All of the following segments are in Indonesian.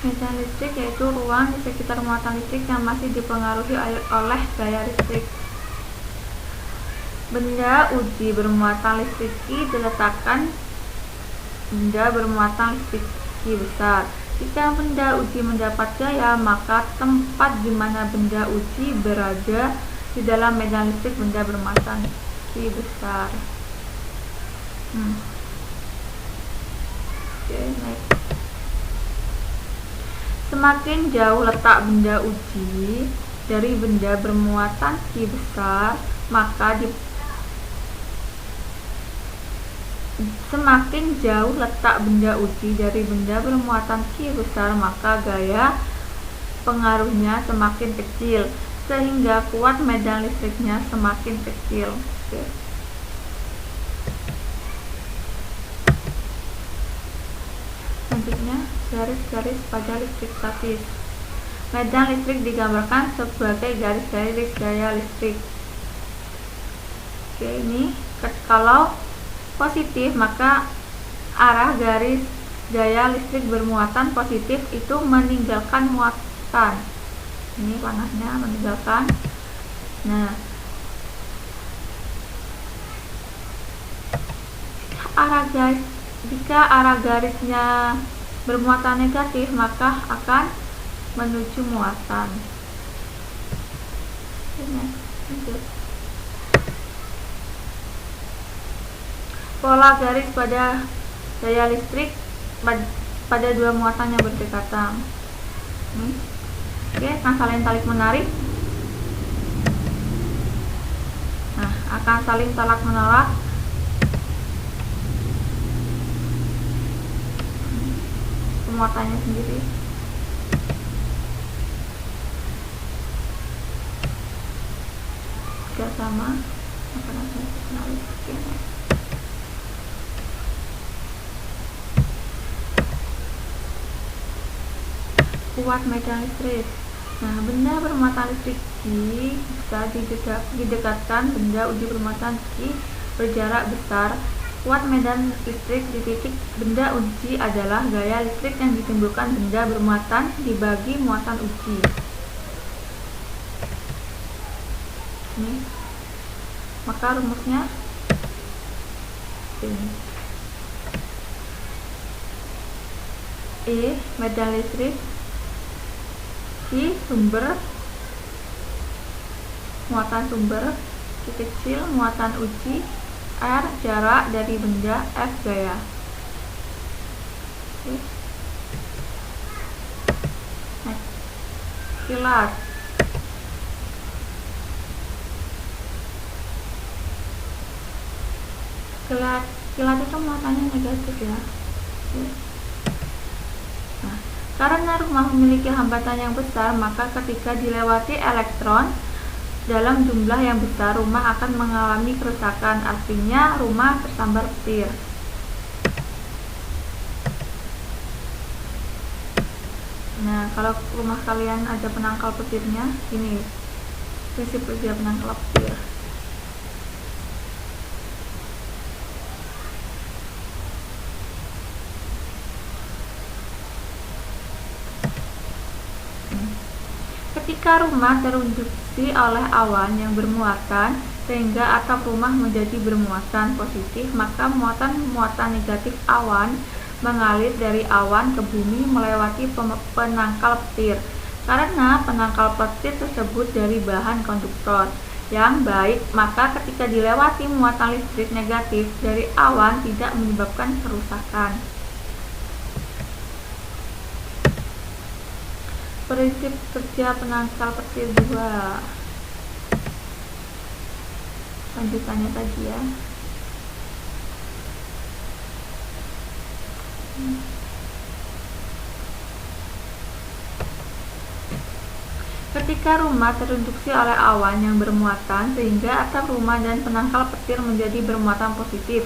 Medan listrik yaitu ruang di sekitar muatan listrik yang masih dipengaruhi oleh gaya listrik. Benda uji bermuatan listrik I diletakkan benda bermuatan listrik Q besar. Jika benda uji mendapat gaya, maka tempat di mana benda uji berada di dalam medan listrik benda bermuatan Q besar. Next. Semakin jauh letak benda uji dari benda bermuatan Q besar, maka semakin jauh letak benda uji dari benda bermuatan Q besar, maka gaya pengaruhnya semakin kecil, sehingga kuat medan listriknya semakin kecil. Selanjutnya, garis-garis pada listrik statis. Medan listrik digambarkan sebagai garis-garis gaya listrik. Ini kalau positif, maka arah garis gaya listrik bermuatan positif itu meninggalkan muatan. Ini panahnya meninggalkan. Nah, jika arah garisnya bermuatan negatif, maka akan menuju muatan. Pola garis pada gaya listrik pada dua muatan yang berdekatan. Akan saling tarik menarik. Nah, akan saling tolak menolak. Muatannya sendiri. Jika sama, maka nanti menarik. Kuat medan listrik. Nah, benda bermuatan listrik Q bisa didekatkan benda uji bermuatan Q berjarak besar. Kuat medan listrik di titik benda uji adalah gaya listrik yang ditimbulkan benda bermuatan dibagi muatan uji. Ini. Maka rumusnya ini. E medan listrik, Q sumber muatan sumber, Q kecil muatan uji, R jarak dari benda, F gaya. Kilat. Kilat itu muatannya negatif ya. Nah, karena rumah memiliki hambatan yang besar, maka ketika dilewati elektron dalam jumlah yang besar, rumah akan mengalami kerusakan, artinya rumah tersambar petir. Nah, kalau rumah kalian ada penangkal petirnya, ini prinsip kerja penangkal petir. Ketika rumah terindukasi oleh awan yang bermuatan sehingga atap rumah menjadi bermuatan positif, maka muatan negatif awan mengalir dari awan ke bumi melewati penangkal petir. Karena penangkal petir tersebut dari bahan konduktor yang baik, maka ketika dilewati muatan listrik negatif dari awan tidak menyebabkan kerusakan. Prinsip kerja penangkal petir 2. Lanjutannya tadi ya. Ketika rumah terindukasi oleh awan yang bermuatan sehingga atap rumah dan penangkal petir menjadi bermuatan positif.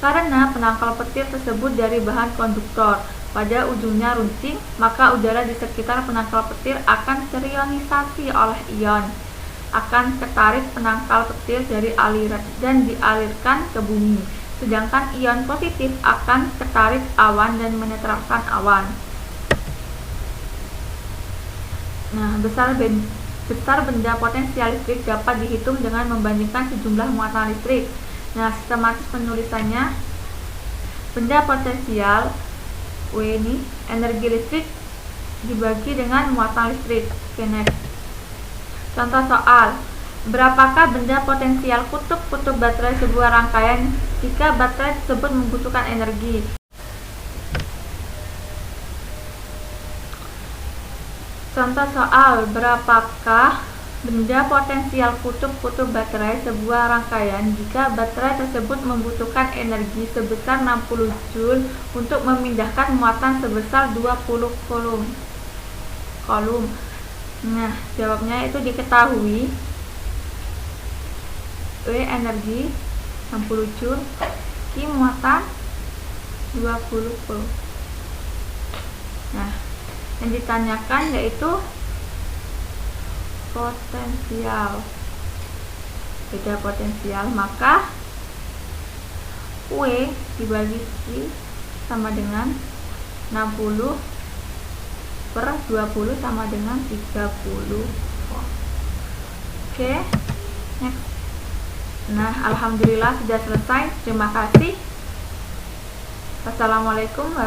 Karena penangkal petir tersebut dari bahan konduktor pada ujungnya runcing, maka udara di sekitar penangkal petir akan terionisasi oleh ion, akan ketarik penangkal petir dari aliran dan dialirkan ke bumi. Sedangkan ion positif akan ketarik awan dan menetralkan awan. Nah, besar benda potensial listrik dapat dihitung dengan membandingkan sejumlah muatan listrik. Nah, sistematis penulisannya, benda potensial W ini energi listrik dibagi dengan muatan listrik. Oke, next. Contoh soal, berapakah benda potensial kutub-kutub baterai sebuah rangkaian jika baterai tersebut membutuhkan energi? Contoh soal, berapakah benda potensial kutub-kutub baterai sebuah rangkaian jika baterai tersebut membutuhkan energi sebesar 60 Joule untuk memindahkan muatan sebesar 20 kolom. Nah, jawabnya itu diketahui. W energi 60 Joule, Q muatan 20 kolom. Nah, yang ditanyakan yaitu potensial, beda potensial, maka W dibagi Q sama dengan 60 per 20 sama dengan 30 volt. Oke, next. Nah, alhamdulillah sudah selesai. Terima kasih. Wassalamualaikum warahmatullahi wabarakatuh.